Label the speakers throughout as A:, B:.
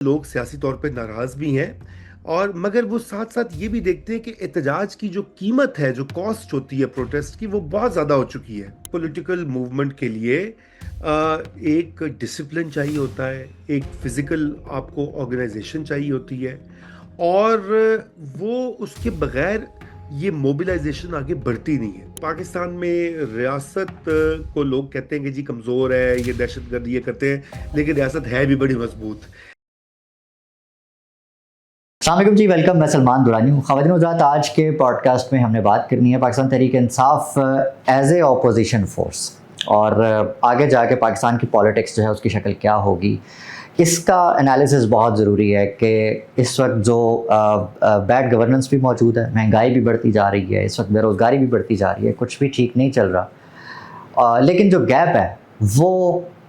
A: लोग सियासी तौर पे नाराज भी हैं और मगर वो साथ साथ ये भी देखते हैं कि एहतजाज की जो कीमत है, जो कॉस्ट होती है प्रोटेस्ट की, वो बहुत ज़्यादा हो चुकी है। पॉलिटिकल मूवमेंट के लिए एक डिसिप्लिन चाहिए होता है, एक फिजिकल आपको ऑर्गेनाइजेशन चाहिए होती है, और वो उसके बगैर ये मोबिलाइजेशन आगे बढ़ती नहीं है। पाकिस्तान में रियासत को लोग कहते हैं कि जी कमज़ोर है, ये दहशतगर्द ये करते हैं, लेकिन रियासत है भी बड़ी मजबूत।
B: अस्सलाम जी, वेलकम। मैं सलमान दुरानी हूँ। ख़वातीन हज़रात, आज के पॉडकास्ट में हमने बात करनी है Pakistan Tehreek Insaf as a opposition force, और आगे जाके पाकिस्तान की पॉलिटिक्स जो है उसकी शक्ल क्या होगी, इसका एनालिसिस बहुत ज़रूरी है कि इस वक्त जो बैड गवर्नेंस भी मौजूद है, महंगाई भी बढ़ती जा रही है, इस वक्त बेरोज़गारी भी बढ़ती जा रही है, कुछ भी ठीक नहीं चल रहा। लेकिन जो गैप है वो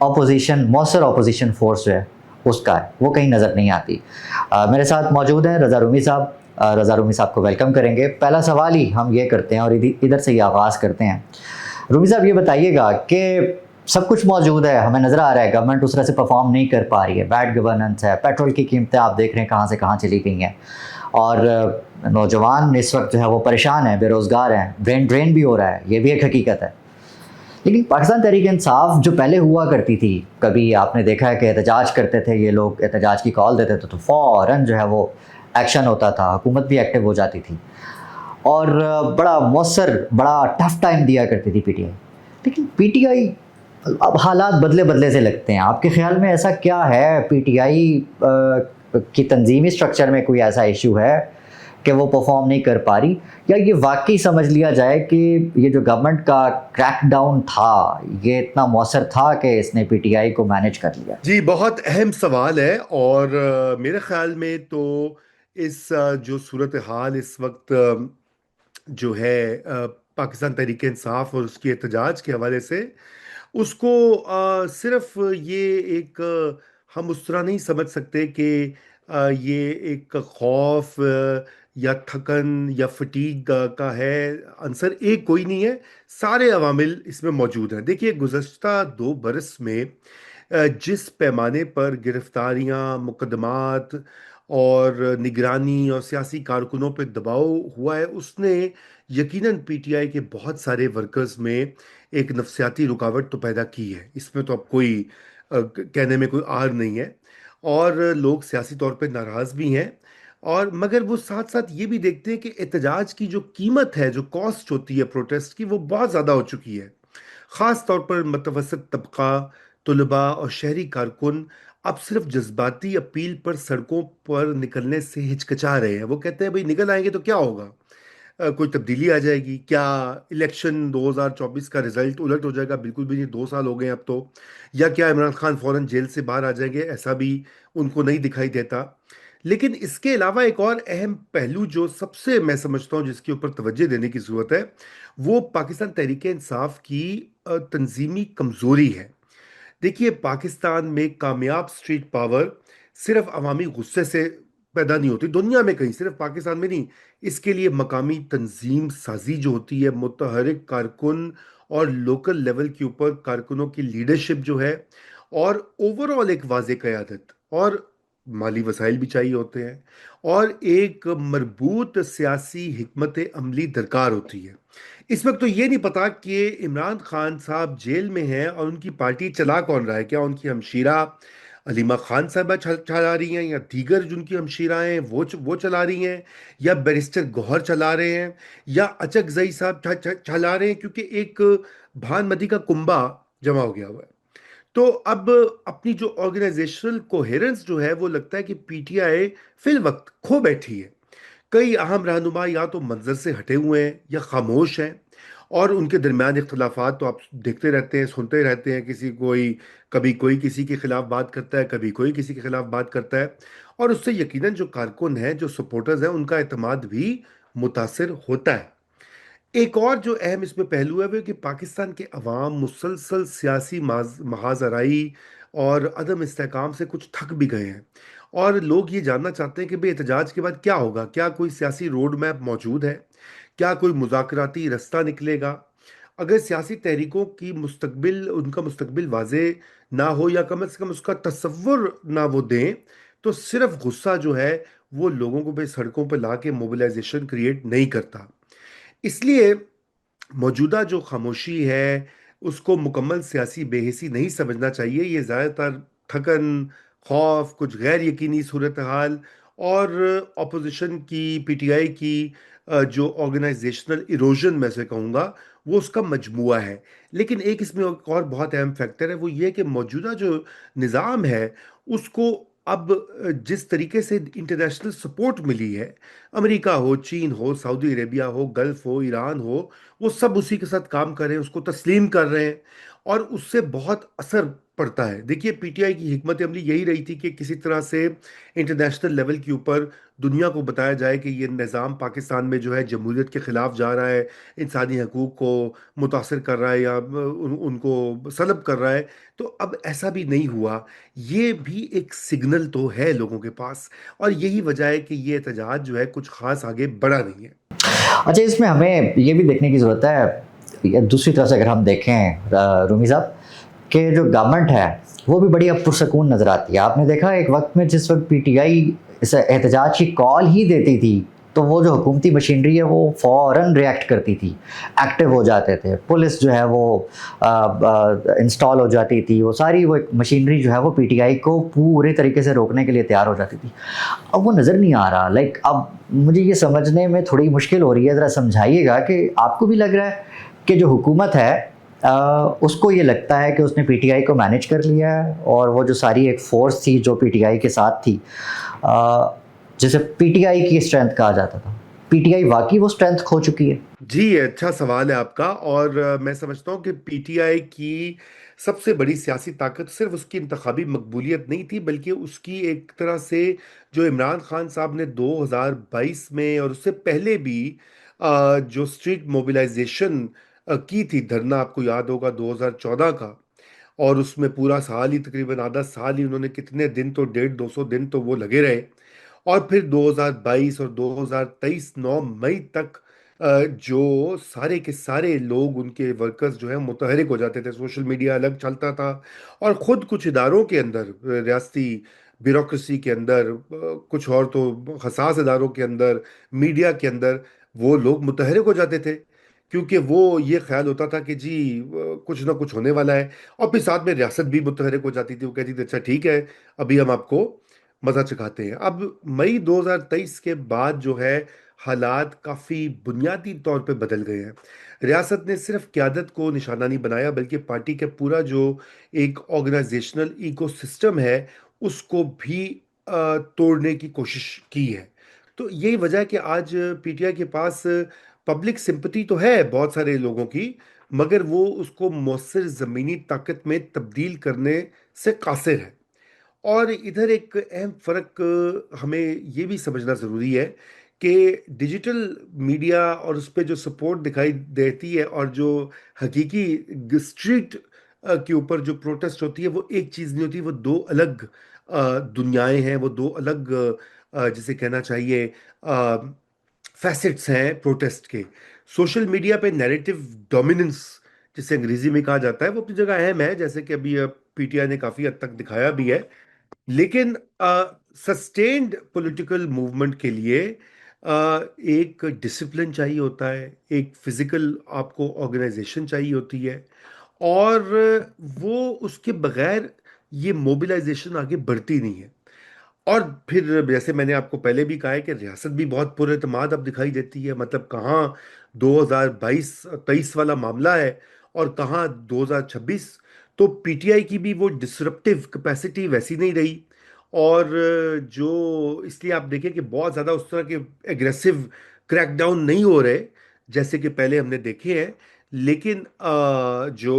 B: अपोजिशन, मौसर अपोजिशन फोर्स जो है उसका है, वो कहीं नज़र नहीं आती। मेरे साथ मौजूद हैं रज़ा रूमी साहब। रज़ा रूमी साहब को वेलकम करेंगे। पहला सवाल ही हम ये करते हैं और इधर से ही आगाज़ करते हैं। रूमी साहब, ये बताइएगा कि सब कुछ मौजूद है, हमें नज़र आ रहा है गवर्नमेंट उस तरह से परफॉर्म नहीं कर पा रही है, बैड गवर्नेंस है, पेट्रोल की कीमतें आप देख रहे हैं कहाँ से कहाँ चली गई हैं, और नौजवान इस वक्त जो है वो परेशान है, बेरोज़गार हैं, ब्रेन ड्रेन भी हो रहा है, ये भी एक हकीकत है। लेकिन पाकिस्तान तहरीक इंसाफ जो पहले हुआ करती थी, कभी आपने देखा है कि एहतजाज करते थे ये लोग, एहतजाज की कॉल देते थे तो फ़ौरन जो है वो एक्शन होता था, हुकूमत भी एक्टिव हो जाती थी और बड़ा मौसर, बड़ा टफ टाइम दिया करती थी पीटीआई। लेकिन पीटीआई अब हालात बदले बदले से लगते हैं। आपके ख्याल में ऐसा क्या है, पीटीआई की तंजीमी स्ट्रक्चर में कोई ऐसा इशू है कि वो परफॉर्म नहीं कर पा रही, या ये वाकई समझ लिया जाए कि ये जो गवर्नमेंट का क्रैकडाउन था ये इतना मौसर था कि इसने पीटीआई को मैनेज कर लिया?
A: जी, बहुत अहम सवाल है। और मेरे ख्याल में तो इस जो सूरत हाल इस वक्त जो है पाकिस्तान तहरीक इंसाफ और उसकी एहतजाज के हवाले से, उसको सिर्फ ये एक हम उस तरह नहीं समझ सकते कि ये एक खौफ या थकन या फटीग का है। आंसर एक कोई नहीं है, सारे अवामिल इसमें मौजूद हैं। देखिए, गुज़श्ता 2 बरस में जिस पैमाने पर गिरफ्तारियां, मुकदमात और निगरानी और सियासी कारकुनों पर दबाव हुआ है, उसने यकीनन पीटीआई के बहुत सारे वर्कर्स में एक नफसियाती रुकावट तो पैदा की है। इसमें तो अब कोई कहने में कोई आर नहीं है। और लोग सियासी तौर पे नाराज भी हैं, और मगर वो साथ साथ ये भी देखते हैं कि एहतजाज की जो कीमत है, जो कॉस्ट होती है प्रोटेस्ट की, वो बहुत ज़्यादा हो चुकी है। ख़ास तौर पर मतवसत तबका, तुलबा और शहरी कारकुन अब सिर्फ जज्बाती अपील पर सड़कों पर निकलने से हिचकिचा रहे हैं। वो कहते हैं भाई निकल आएंगे तो क्या होगा, कोई तब्दीली आ जाएगी क्या, इलेक्शन 2024 का रिजल्ट उलट हो जाएगा, बिल्कुल भी नहीं, 2 साल हो गए अब तो, या क्या इमरान खान फौरन जेल से बाहर आ जाएंगे, ऐसा भी उनको नहीं दिखाई देता। लेकिन इसके अलावा एक और अहम पहलू जो सबसे मैं समझता हूँ जिसके ऊपर तवज्जो देने की ज़रूरत है, वो पाकिस्तान तहरीक इंसाफ की तंजीमी कमज़ोरी है। देखिए, पाकिस्तान में कामयाब स्ट्रीट पावर सिर्फ अवामी गुस्से से पैदा नहीं होती, दुनिया में कहीं, सिर्फ पाकिस्तान में नहीं। इसके लिए मकामी तंजीम साजी जो होती है, मुतहरिक कारकुन और लोकल लेवल के ऊपर कारकुनों की लीडरशिप जो है, और ओवरऑल एक वाज़े क़यादत और माली वसाइल भी चाहिए होते हैं, और एक मरबूत सियासी हिकमत अमली दरकार होती है। इस वक्त तो ये नहीं पता कि इमरान खान साहब जेल में हैं और उनकी पार्टी चला कौन रहा है। क्या उनकी हमशीरा अलीमा खान साहबा चला रही हैं, या दीगर जिनकी हमशीराएं हैं वो चला रही हैं, या बैरिस्टर गौहर चला रहे हैं, या अचकजई साहब चला रहे हैं, क्योंकि एक भानमती का कुंबा जमा हो गया हुआ है। तो अब अपनी जो ऑर्गेनाइजेशनल कोहेरेंस जो है, वो लगता है कि पीटीआई फिल वक्त खो बैठी है। कई अहम रहनुमा या तो मंजर से हटे हुए हैं या खामोश हैं, और उनके दरमियान इख्तलाफात तो आप देखते रहते हैं, सुनते रहते हैं। कभी कोई किसी के खिलाफ बात करता है, कभी कोई किसी के खिलाफ बात करता है, और उससे यकीनन जो कारकुन हैं, जो सपोर्टर्स हैं, उनका एतमाद भी मुतासर होता है। एक और जो अहम इसमें पहलू है वो है कि पाकिस्तान के अवाम मुसलसल सियासी महाजराई और अदम इस्तेकाम से कुछ थक भी गए हैं, और लोग ये जानना चाहते हैं कि भाई एहतजाज के बाद क्या होगा, क्या कोई सियासी रोड मैप मौजूद है, क्या कोई मुज़ाकराती रास्ता निकलेगा। अगर सियासी तहरीकों की मुस्तकबिल, उनका मुस्तकबिल वाजे ना हो, या कम से कम उसका तसव्वुर ना वो दें, तो सिर्फ गुस्सा जो है वो लोगों को भी सड़कों पर ला के मोबिलाइजेशन क्रिएट नहीं करता। इसलिए मौजूदा जो खामोशी है उसको मुकम्मल सियासी बेहिसी नहीं समझना चाहिए। ये ज़्यादातर थकन, खौफ, कुछ गैर यकीनी सूरत हाल और ऑपोजिशन की, पीटीआई की जो ऑर्गेनाइजेशनल इरोजन मैं से कहूँगा, वो उसका मजमुआ है। लेकिन एक इसमें एक और बहुत अहम फैक्टर है, वो ये कि मौजूदा जो निज़ाम है उसको अब जिस तरीके से इंटरनेशनल सपोर्ट मिली है, अमेरिका हो, चीन हो, सऊदी अरेबिया हो, गल्फ हो, ईरान हो, वो सब उसी के साथ काम कर रहे हैं, उसको तस्लीम कर रहे हैं और उससे बहुत असर पड़ता है। देखिए, पीटीआई की हिकमत अमली यही रही थी कि किसी तरह से इंटरनेशनल लेवल के ऊपर दुनिया को बताया जाए कि ये निज़ाम पाकिस्तान में जो है जमहूरियत के ख़िलाफ़ जा रहा है, इंसानी हकूक़ को मुतासर कर रहा है या उनको सलब कर रहा है। तो अब ऐसा भी नहीं हुआ। ये भी एक सिग्नल तो है लोगों के पास, और यही वजह है कि ये एहतजाज जो है कुछ ख़ास आगे बढ़ा नहीं है।
B: अच्छा, इसमें हमें ये भी देखने की ज़रूरत है, या दूसरी तरफ से अगर हम देखें रूमी साहब, कि जो गवर्नमेंट है वो भी बड़ी अब पुरसकून नज़र आती है। आपने देखा एक वक्त में जिस वक्त पीटीआई इस एहतजाज की कॉल ही देती थी तो वो जो हुकूमती मशीनरी है वो फ़ौरन रिएक्ट करती थी, एक्टिव हो जाते थे, पुलिस जो है वो इंस्टॉल हो जाती थी, वो सारी वो मशीनरी जो है वो पीटीआई को पूरे तरीके से रोकने के लिए तैयार हो जाती थी। अब वो नज़र नहीं आ रहा। लाइक अब मुझे ये समझने में थोड़ी मुश्किल हो रही है, ज़रा समझाइएगा कि आपको भी लग रहा है कि जो हुकूमत है उसको ये लगता है कि उसने पीटीआई को मैनेज कर लिया है, और वो जो सारी एक फोर्स थी जो पीटीआई के साथ थी, जैसे पीटीआई की स्ट्रेंथ कहा जाता था, पीटीआई वाकई वो स्ट्रेंथ खो चुकी है?
A: जी, अच्छा सवाल है आपका। और मैं समझता हूँ कि पीटीआई की सबसे बड़ी सियासी ताकत सिर्फ उसकी इंतखाबी मकबूलियत नहीं थी, बल्कि उसकी एक तरह से जो इमरान खान साहब ने 2022 में और उससे पहले भी जो स्ट्रीट मोबिलाइजेशन की थी, धरना आपको याद होगा 2014 का, और उसमें पूरा साल ही, तकरीबन आधा साल ही उन्होंने, कितने दिन तो 150-200 दिन तो वो लगे रहे। और फिर 2022 और 2023 9 मई तक जो सारे के सारे लोग, उनके वर्कर्स जो है मुतहरिक हो जाते थे, सोशल मीडिया अलग चलता था और खुद कुछ इदारों के अंदर, रियासती ब्यूरोक्रेसी के अंदर, कुछ और तो हसास इदारों के अंदर, मीडिया के अंदर, वो लोग मुतहरिक हो जाते थे, क्योंकि वो ये ख्याल होता था कि जी कुछ ना कुछ होने वाला है। और फिर साथ में रियासत भी मुतहरिक हो जाती थी, वो कहती थी अच्छा ठीक है, अभी हम आपको मजा चखाते हैं। अब मई 2023 के बाद जो है हालात काफी बुनियादी तौर पे बदल गए हैं। रियासत ने सिर्फ क्यादत को निशाना नहीं बनाया, बल्कि पार्टी के पूरा जो एक ऑर्गेनाइजेशनल इकोसिस्टम है उसको भी तोड़ने की कोशिश की है। तो यही वजह है कि आज पीटीआई के पास पब्लिक सिंपैथी तो है बहुत सारे लोगों की, मगर वो उसको मौसर जमीनी ताकत में तब्दील करने से कासिर है। और इधर एक अहम फर्क हमें ये भी समझना ज़रूरी है कि डिजिटल मीडिया और उस पे जो सपोर्ट दिखाई देती है और जो हकीकी स्ट्रीट के ऊपर जो प्रोटेस्ट होती है, वो एक चीज़ नहीं होती, वो दो अलग दुनियाएं हैं, वो दो अलग जिसे कहना चाहिए फैसेट्स हैं प्रोटेस्ट के। सोशल मीडिया पे नैरेटिव डोमिनेंस, जिसे अंग्रेजी में कहा जाता है, वो अपनी जगह अहम है, जैसे कि अभी पीटीआई ने काफ़ी हद तक दिखाया भी है। लेकिन सस्टेन्ड पॉलिटिकल मूवमेंट के लिए एक डिसिप्लिन चाहिए होता है, एक फिजिकल आपको ऑर्गेनाइजेशन चाहिए होती है, और वो उसके बगैर ये मोबिलाइजेशन आगे बढ़ती नहीं है। और फिर जैसे मैंने आपको पहले भी कहा है कि रियासत भी बहुत पुरएतमाद अब दिखाई देती है। मतलब कहाँ 2022-23 वाला मामला है और कहाँ 2026। तो पीटीआई की भी वो डिसरप्टिव कैपेसिटी वैसी नहीं रही। और जो इसलिए आप देखिए कि बहुत ज़्यादा उस तरह के एग्रेसिव क्रैकडाउन नहीं हो रहे जैसे कि पहले हमने देखे हैं। लेकिन जो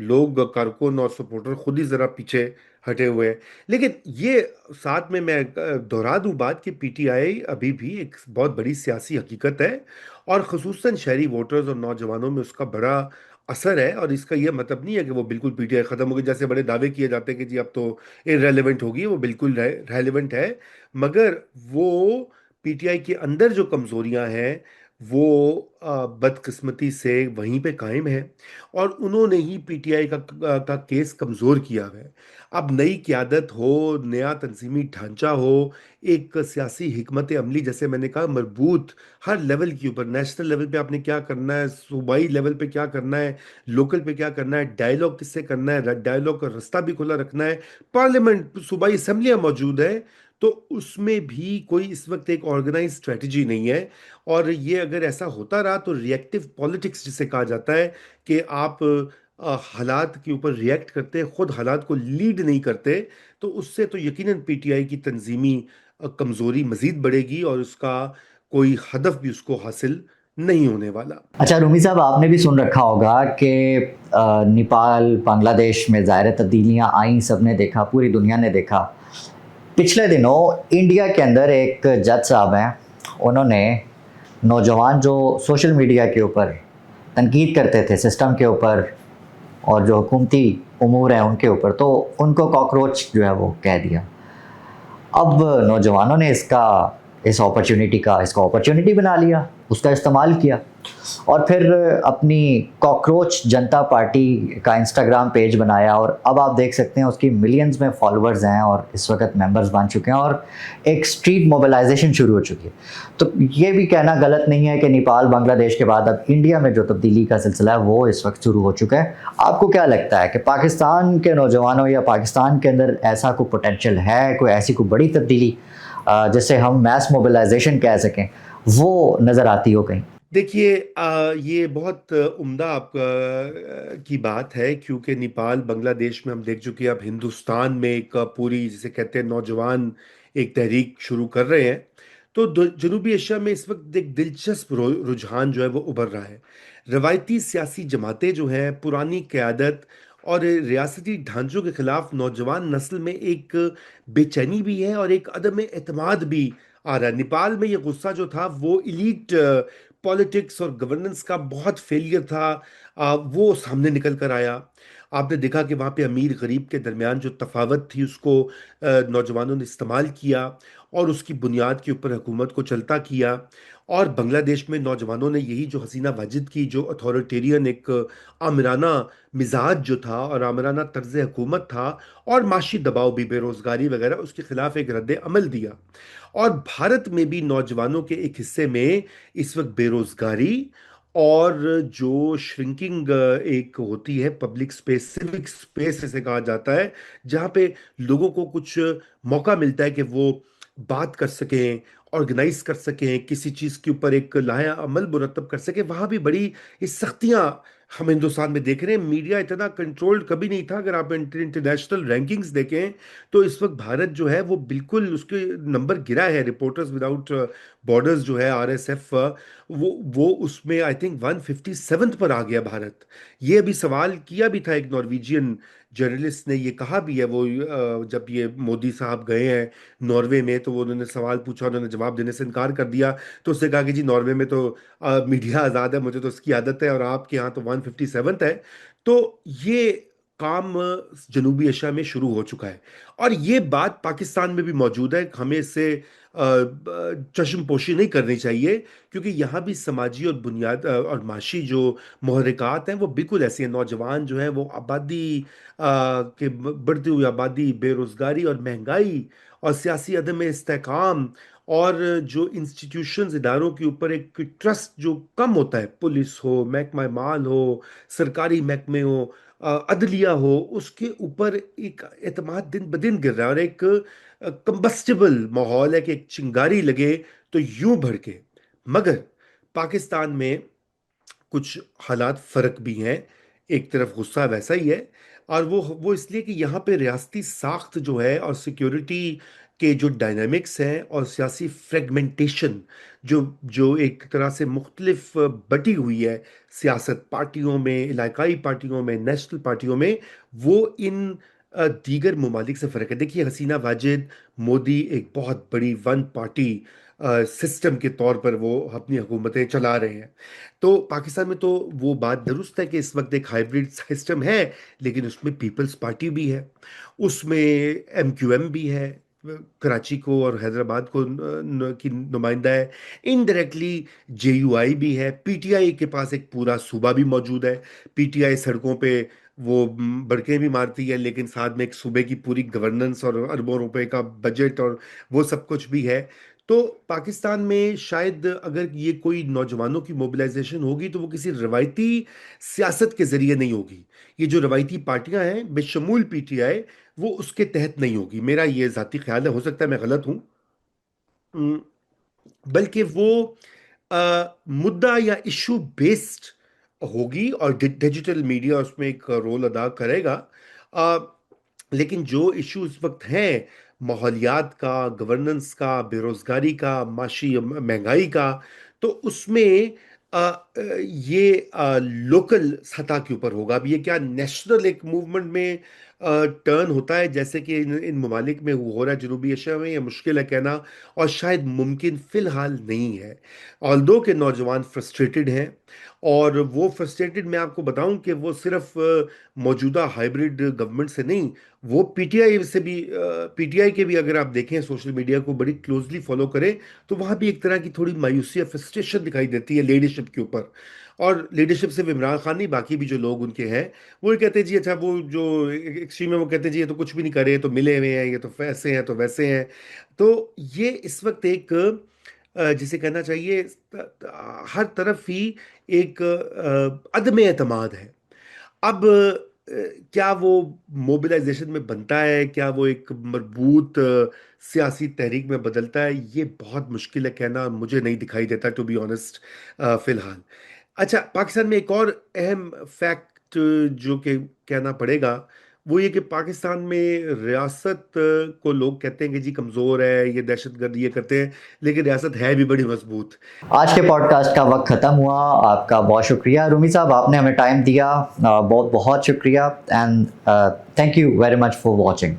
A: लोग, कारकुन और सपोर्टर खुद ही ज़रा पीछे हटे हुए हैं। लेकिन ये साथ में मैं दोहरा दूं बात कि पीटीआई अभी भी एक बहुत बड़ी सियासी हकीकत है, और ख़ुसूसन शहरी वोटर्स और नौजवानों में उसका बड़ा असर है। और इसका यह मतलब नहीं है कि वो बिल्कुल पीटीआई ख़त्म हो गई, जैसे बड़े दावे किए जाते हैं कि जी अब तो इररेलेवेंट होगी। वो बिल्कुल रेलेवेंट है, मगर वो पीटीआई के अंदर जो कमज़ोरियां हैं वो बदकिस्मती से वहीं पे कायम है, और उन्होंने ही पीटीआई का केस कमज़ोर किया है। अब नई क़यादत हो, नया तंजीमी ढांचा हो, एक सियासी हिकमत अमली, जैसे मैंने कहा, मजबूत हर लेवल के ऊपर, नेशनल लेवल पे आपने क्या करना है, सूबाई लेवल पे क्या करना है, लोकल पे क्या करना है, डायलॉग किससे करना है, डायलॉग का रास्ता भी खुला रखना है। पार्लियामेंट, सूबाई असम्बलियाँ मौजूद है, तो उसमें भी कोई इस वक्त एक ऑर्गेनाइज स्ट्रेटजी नहीं है। और ये अगर ऐसा होता रहा तो रिएक्टिव पॉलिटिक्स जिसे कहा जाता है, कि आप हालात के ऊपर रिएक्ट करते, खुद हालात को लीड नहीं करते, तो उससे तो यकीनन पीटीआई की तंजीमी कमजोरी मजीद बढ़ेगी, और उसका कोई हदफ भी उसको हासिल नहीं होने वाला।
B: अच्छा रूमी साहब, आपने भी सुन रखा होगा कि नेपाल बांग्लादेश में ज़ाहिर तब्दीलियाँ आई, सबने देखा, पूरी दुनिया ने देखा। पिछले दिनों इंडिया के अंदर एक जज साहब हैं, उन्होंने नौजवान जो सोशल मीडिया के ऊपर तनकीद करते थे सिस्टम के ऊपर और जो हुकूमती उमूर हैं उनके ऊपर, तो उनको कॉकरोच जो है वो कह दिया। अब नौजवानों ने इसका अपॉर्चुनिटी बना लिया, उसका इस्तेमाल किया और फिर अपनी कॉकरोच जनता पार्टी का इंस्टाग्राम पेज बनाया, और अब आप देख सकते हैं उसकी मिलियंस में फॉलोअर्स हैं और इस वक्त मेंबर्स बन चुके हैं और एक स्ट्रीट मोबिलाइजेशन शुरू हो चुकी है। तो ये भी कहना गलत नहीं है कि नेपाल बांग्लादेश के बाद अब इंडिया में जो तब्दीली का सिलसिला है वो इस वक्त शुरू हो चुका है। आपको क्या लगता है कि पाकिस्तान के नौजवानों या पाकिस्तान के अंदर ऐसा कोई पोटेंशियल है, कोई ऐसी कोई बड़ी तब्दीली जिसे हम मैस मोबिलाइजेशन कह सकें, वो नज़र आती हो कहीं?
A: देखिए, ये बहुत उम्दा आप की बात है, क्योंकि नेपाल बांग्लादेश में हम देख चुके हैं, अब हिंदुस्तान में एक पूरी, जिसे कहते हैं, नौजवान एक तहरीक शुरू कर रहे हैं। तो जनूबी एशिया में इस वक्त एक दिलचस्प रुझान जो है वो उभर रहा है। रवायती सियासी जमातें जो हैं, पुरानी क़यादत और रियासती ढांचों के खिलाफ नौजवान नस्ल में एक बेचैनी भी है, और एक अदम एतमाद भी आ रहा है। नेपाल में ये गुस्सा जो था वो इलीट पॉलिटिक्स और गवर्नेंस का बहुत फेलियर था, वो सामने निकल कर आया। आपने देखा कि वहाँ पे अमीर गरीब के दरमियान जो तफावत थी उसको नौजवानों ने इस्तेमाल किया, और उसकी बुनियाद के ऊपर हुकूमत को चलता किया। और बांग्लादेश में नौजवानों ने यही जो हसीना वाजिद की जो अथॉरिटेरियन एक आमराना मिजाज जो था, और आमराना तर्ज हुकूमत था, और माशी दबाव भी, बेरोजगारी वगैरह, उसके खिलाफ एक रद्द अमल दिया। और भारत में भी नौजवानों के एक हिस्से में इस वक्त बेरोजगारी और जो श्रिंकिंग एक होती है पब्लिक स्पेस, सिविक स्पेस इसे कहा जाता है, जहाँ पे लोगों को कुछ मौका मिलता है कि वो बात कर सकें, ऑर्गेनाइज कर सकें, किसी चीज़ के ऊपर एक लाया अमल मुरतब कर सकें, वहाँ भी बड़ी ये सख्तियाँ हम हिंदुस्तान में देख रहे हैं। मीडिया इतना कंट्रोल्ड कभी नहीं था। अगर आप इंटरनेशनल रैंकिंग्स देखें तो इस वक्त भारत जो है वो बिल्कुल, उसके नंबर गिरा है। रिपोर्टर्स विदाउट बॉर्डर्स जो है, आरएसएफ, वो उसमें आई थिंक 157 पर आ गया भारत। ये अभी सवाल किया भी था एक नॉर्वेजियन जर्नलिस्ट ने, ये कहा भी है वो, जब ये मोदी साहब गए हैं नॉर्वे में, तो वो उन्होंने सवाल पूछा, उन्होंने जवाब देने से इनकार कर दिया। तो उसने कहा कि जी, नॉर्वे में तो मीडिया आज़ाद है, मुझे तो उसकी आदत है, और आपके यहाँ तो 157th है। तो ये काम जनूबी एशिया में शुरू हो चुका है, और ये बात पाकिस्तान में भी मौजूद है। हमें इससे चश्मपोशी नहीं करनी चाहिए, क्योंकि यहाँ भी समाजी और बुनियाद और माशी जो महरक़ात हैं वो बिल्कुल ऐसी हैं। नौजवान जो है वो आबादी के बढ़ती हुई आबादी, बेरोज़गारी और महंगाई और सियासी अदम इस्तेकाम, और जो इंस्टीट्यूशंस, इदारों के ऊपर एक ट्रस्ट जो कम होता है, पुलिस हो, महकमा माल हो, सरकारी महकमे हो, अदलिया हो, उसके ऊपर एक एतमाद दिन ब दिन गिर रहा है, और एक कंबस्टिबल माहौल है कि एक चिंगारी लगे तो यूं भड़के। मगर पाकिस्तान में कुछ हालात फर्क भी हैं। एक तरफ गुस्सा वैसा ही है, और वो इसलिए कि यहाँ पे रियासती साख्त जो है, और सिक्योरिटी के जो डायनामिक्स हैं, और सियासी फ्रेगमेंटेशन जो जो एक तरह से मुख्तलिफ बटी हुई है सियासत, पार्टियों में, इलाकाई पार्टियों में, नेशनल पार्टियों में, वो इन दीगर ममालिक से फ़र्क है। देखिए, हसीना वाजिद, मोदी एक बहुत बड़ी वन पार्टी सिस्टम के तौर पर वो अपनी हुकूमतें चला रहे हैं। तो पाकिस्तान में तो वो बात दुरुस्त है कि इस वक्त एक हाइब्रिड सिस्टम है, लेकिन उसमें पीपल्स पार्टी भी है, उसमें एमक्यूएम भी है, कराची को और हैदराबाद को की नुमाइंदा है। इनडायरेक्टली जेयूआई भी है, पीटीआई के पास एक पूरा सूबा भी मौजूद है। पीटीआई सड़कों पे वो बड़के भी मारती है, लेकिन साथ में एक सूबे की पूरी गवर्नेंस और अरबों रुपए का बजट और वो सब कुछ भी है। तो पाकिस्तान में शायद अगर ये कोई नौजवानों की मोबिलाइजेशन होगी तो वो किसी रवायती सियासत के जरिए नहीं होगी। ये जो रवायती पार्टियां हैं बेशमूल पीटीआई, वो उसके तहत नहीं होगी। मेरा ये जाती ख्याल है, हो सकता है मैं गलत हूं। अम, बल्कि वो मुद्दा या इशू बेस्ड होगी और डिजिटल मीडिया उसमें एक रोल अदा करेगा। अ, लेकिन जो इशू इस वक्त हैं, माहौलियात का, गवर्नेंस का, बेरोजगारी का, माशी महंगाई का, तो उसमें अ, अ, ये लोकल सतह के ऊपर होगा। अब ये क्या नेशनल एक मूवमेंट में टर्न होता है जैसे कि इन ममालिक में हो रहा है जनूबी एशिया में, ये मुश्किल है कहना, और शायद मुमकिन फिलहाल नहीं है। ऑल्दो के नौजवान फ्रस्ट्रेटेड हैं, और वो फ्रस्ट्रेटेड मैं आपको बताऊं कि वो सिर्फ मौजूदा हाइब्रिड गवर्नमेंट से नहीं, वो पीटीआई से भी, पीटीआई के भी अगर आप देखें सोशल मीडिया को बड़ी क्लोजली फॉलो करें, तो वहां भी एक तरह की थोड़ी मायूसी या फ्रस्ट्रेशन दिखाई देती है लीडरशिप के ऊपर। और लीडरशिप सिर्फ इमरान खान नहीं, बाकी भी जो लोग उनके हैं, वो ये कहते हैं जी अच्छा, वो जो एक्सट्रीम है वो कहते हैं जी ये तो कुछ भी नहीं करे, तो मिले हुए हैं, ये तो वैसे हैं तो वैसे हैं। तो ये इस वक्त एक जिसे कहना चाहिए हर तरफ ही एक अदम एतमाद है। अब क्या वो मोबिलाइजेशन में बनता है, क्या वो एक मजबूत सियासी तहरीक में बदलता है, ये बहुत मुश्किल है कहना, मुझे नहीं दिखाई देता टू बी ऑनेस्ट फिलहाल। अच्छा, पाकिस्तान में एक और अहम फैक्ट जो कि कहना पड़ेगा, वो ये कि पाकिस्तान में रियासत को लोग कहते हैं कि जी कमज़ोर है, ये दहशतगर्द ये करते हैं, लेकिन रियासत है भी बड़ी मजबूत।
B: आज के पॉडकास्ट का वक्त ख़त्म हुआ। आपका बहुत शुक्रिया रूमी साहब, आपने हमें टाइम दिया, बहुत बहुत शुक्रिया, and thank you very much for watching.